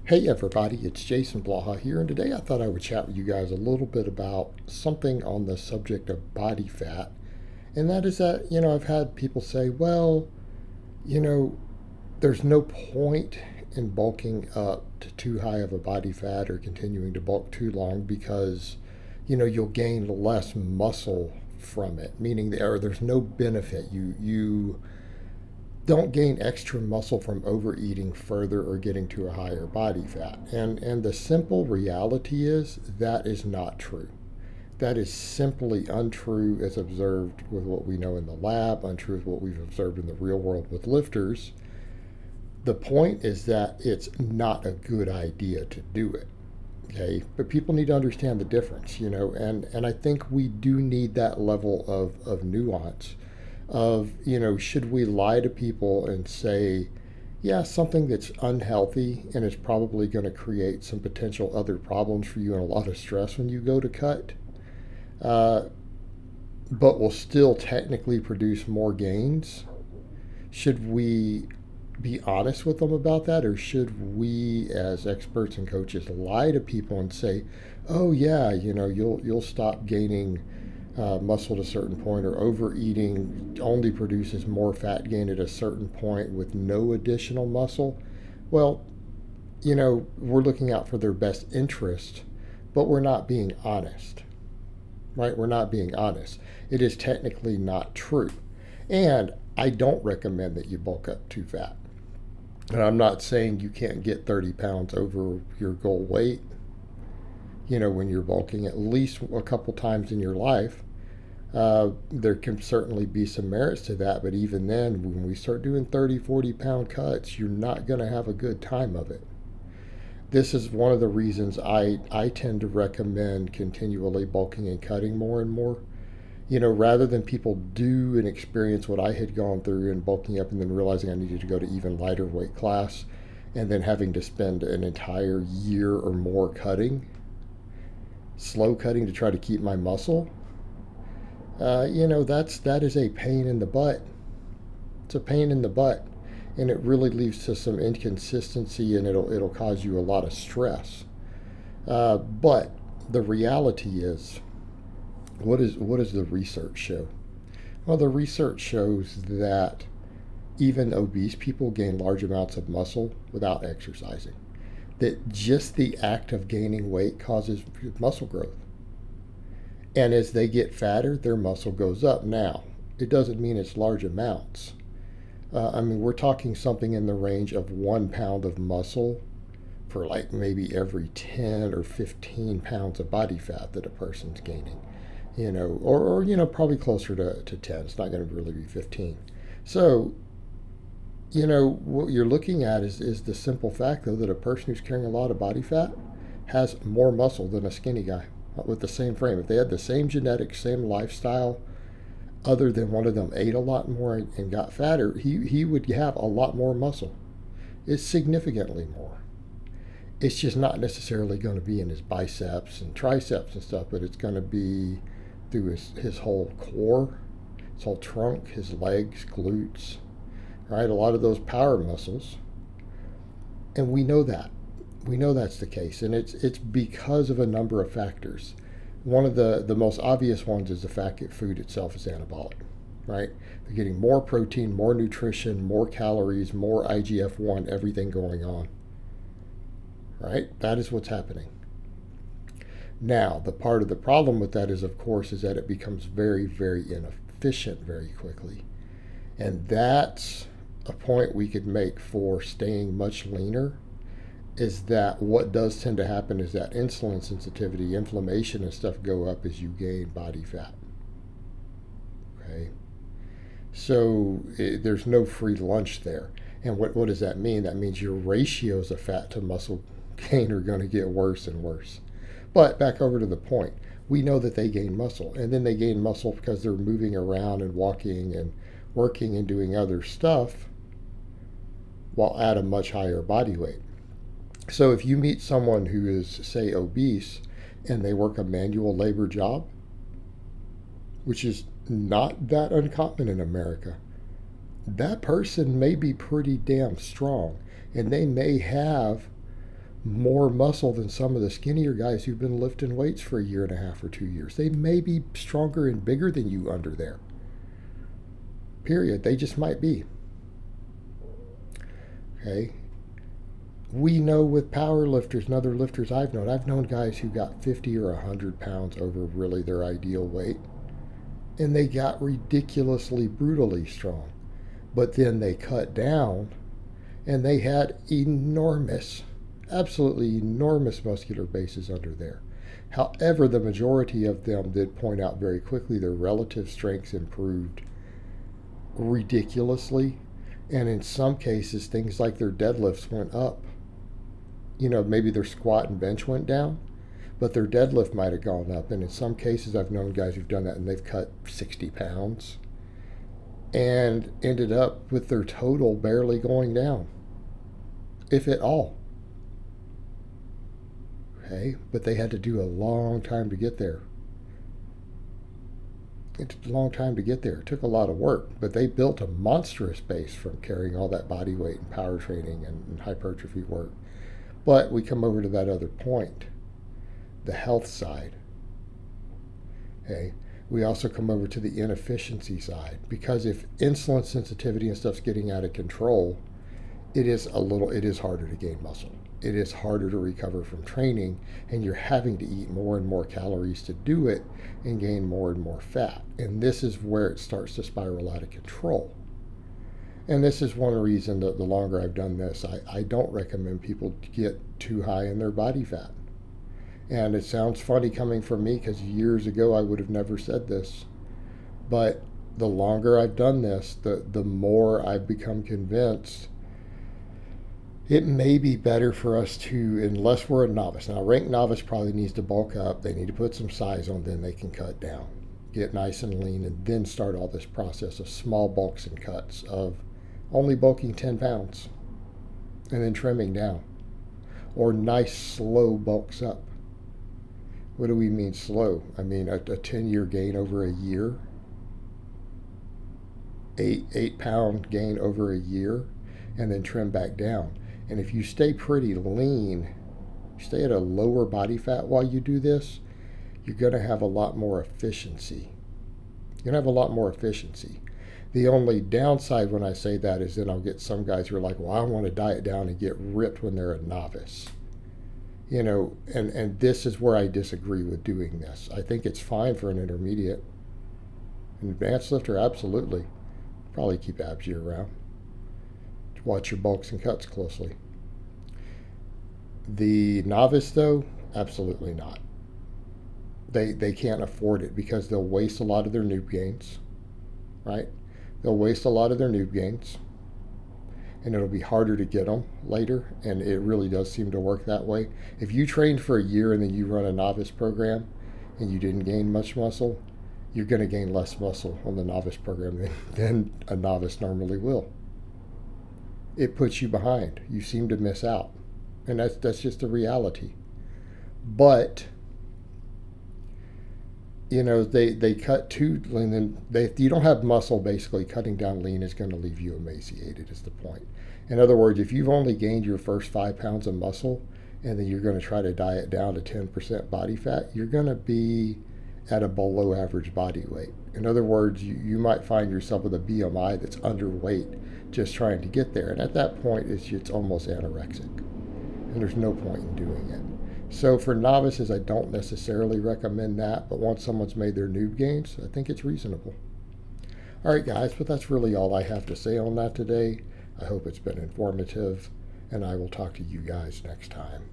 Hey everybody, it's Jason Blaha here, and today I thought I would chat with you guys a little bit about something on the subject of body fat. And that is that, I've had people say, well, you know, there's no point in bulking up to too high of a body fat or continuing to bulk too long because, you'll gain less muscle from it, meaning there's no benefit. You don't gain extra muscle from overeating further or getting to a higher body fat. And the simple reality is that is not true. That is simply untrue as observed with what we know in the lab, untrue with what we've observed in the real world with lifters. The point is that it's not a good idea to do it. Okay, but people need to understand the difference, and I think we do need that level of nuance of, should we lie to people and say, yeah, something that's unhealthy and is probably going to create some potential other problems for you and a lot of stress when you go to cut, uh, but will still technically produce more gains? Should we be honest with them about that, or should we as experts and coaches lie to people and say, oh yeah, you'll stop gaining muscle at a certain point, or overeating only produces more fat gain at a certain point with no additional muscle? Well, we're looking out for their best interest, but we're not being honest, right? We're not being honest. It is technically not true. And I don't recommend that you bulk up too fat. And I'm not saying you can't get 30 pounds over your goal weight, when you're bulking at least a couple times in your life. There can certainly be some merits to that, but even then, when we start doing 30, 40-pound cuts, you're not going to have a good time of it. This is one of the reasons I tend to recommend continually bulking and cutting more and more. Rather than people do and experience what I had gone through in bulking up and then realizing I needed to go to even lighter weight class and then having to spend an entire year or more cutting, slow cutting to try to keep my muscle. That is a pain in the butt. It's a pain in the butt, and it really leads to some inconsistency, and it'll cause you a lot of stress. But the reality is, what does the research show? Well, the research shows that even obese people gain large amounts of muscle without exercising. That just the act of gaining weight causes muscle growth. And as they get fatter, their muscle goes up. Now, it doesn't mean it's large amounts. We're talking something in the range of 1 pound of muscle for like maybe every 10 or 15 pounds of body fat that a person's gaining. Or probably closer to 10. It's not going to really be 15. So, what you're looking at is the simple fact, though, that a person who's carrying a lot of body fat has more muscle than a skinny guy with the same frame. If they had the same genetics, same lifestyle, other than one of them ate a lot more and got fatter, he would have a lot more muscle. It's significantly more. It's just not necessarily going to be in his biceps and triceps and stuff, but it's going to be through his whole core, his whole trunk, his legs, glutes, right? A lot of those power muscles. And we know that. We know that's the case, and it's because of a number of factors. One of the most obvious ones is the fact that food itself is anabolic, right? They're getting more protein, more nutrition, more calories, more IGF-1, everything going on, right? That is what's happening. Now, the part of the problem with that is, of course, is that it becomes very, very inefficient very quickly. And that's a point we could make for staying much leaner, is that what does tend to happen is that insulin sensitivity, inflammation and stuff go up as you gain body fat. Okay? So there's no free lunch there. And what does that mean? That means your ratios of fat to muscle gain are going to get worse and worse. But back over to the point, we know that they gain muscle, and then they gain muscle because they're moving around and walking and working and doing other stuff while at a much higher body weight. So if you meet someone who is, say, obese, and they work a manual labor job, which is not that uncommon in America, that person may be pretty damn strong, and they may have more muscle than some of the skinnier guys who've been lifting weights for a year and a half or 2 years. They may be stronger and bigger than you under there. Period. They just might be. Okay. We know with power lifters and other lifters I've known guys who got 50 or 100 pounds over really their ideal weight, and they got ridiculously, brutally strong. But then they cut down, and they had enormous, absolutely enormous muscular bases under there. However, the majority of them did point out very quickly their relative strengths improved ridiculously, and in some cases, things like their deadlifts went up. You know, maybe their squat and bench went down, but their deadlift might have gone up. And in some cases, I've known guys who've done that and they've cut 60 pounds and ended up with their total barely going down, if at all. Okay, but they had to do a long time to get there. It took a long time to get there. It took a lot of work, but they built a monstrous base from carrying all that body weight and power training and hypertrophy work. But we come over to that other point, the health side. Okay, we also come over to the inefficiency side, because if insulin sensitivity and stuff's getting out of control, it is harder to gain muscle. It is harder to recover from training, and you're having to eat more and more calories to do it and gain more and more fat. And this is where it starts to spiral out of control. And this is one reason that the longer I've done this, I don't recommend people get too high in their body fat. And it sounds funny coming from me, because years ago I would have never said this. But the longer I've done this, the more I've become convinced it may be better for us to, unless we're a novice. Now, a ranked novice probably needs to bulk up. They need to put some size on, then they can cut down. Get nice and lean, and then start all this process of small bulks and cuts, of only bulking 10 pounds and then trimming down. Or nice, slow bulks up. What do we mean slow? I mean a 10-year gain over a year. 8-pound gain over a year, and then trim back down. And if you stay pretty lean, you stay at a lower body fat while you do this, you're going to have a lot more efficiency. You're going to have a lot more efficiency. The only downside when I say that is then I'll get some guys who are like, well, I want to diet down and get ripped when they're a novice. You know, and this is where I disagree with doing this. I think it's fine for an intermediate. An advanced lifter, absolutely. Probably keep abs year round. Watch your bulks and cuts closely. The novice, though, absolutely not. They can't afford it, because they'll waste a lot of their noob gains, right? They'll waste a lot of their noob gains, and it'll be harder to get them later, and it really does seem to work that way. If you trained for a year and then you run a novice program and you didn't gain much muscle, you're going to gain less muscle on the novice program than a novice normally will. It puts you behind. You seem to miss out. And that's just the reality. But, you know, they cut too lean, and you don't have muscle. Basically, cutting down lean is going to leave you emaciated, is the point. In other words, if you've only gained your first 5 pounds of muscle, and then you're going to try to diet down to 10% body fat, you're going to be at a below average body weight. In other words, you might find yourself with a BMI that's underweight just trying to get there. And at that point, it's almost anorexic. And there's no point in doing it. So for novices, I don't necessarily recommend that. But once someone's made their noob gains, I think it's reasonable. All right, guys, but that's really all I have to say on that today. I hope it's been informative, and I will talk to you guys next time.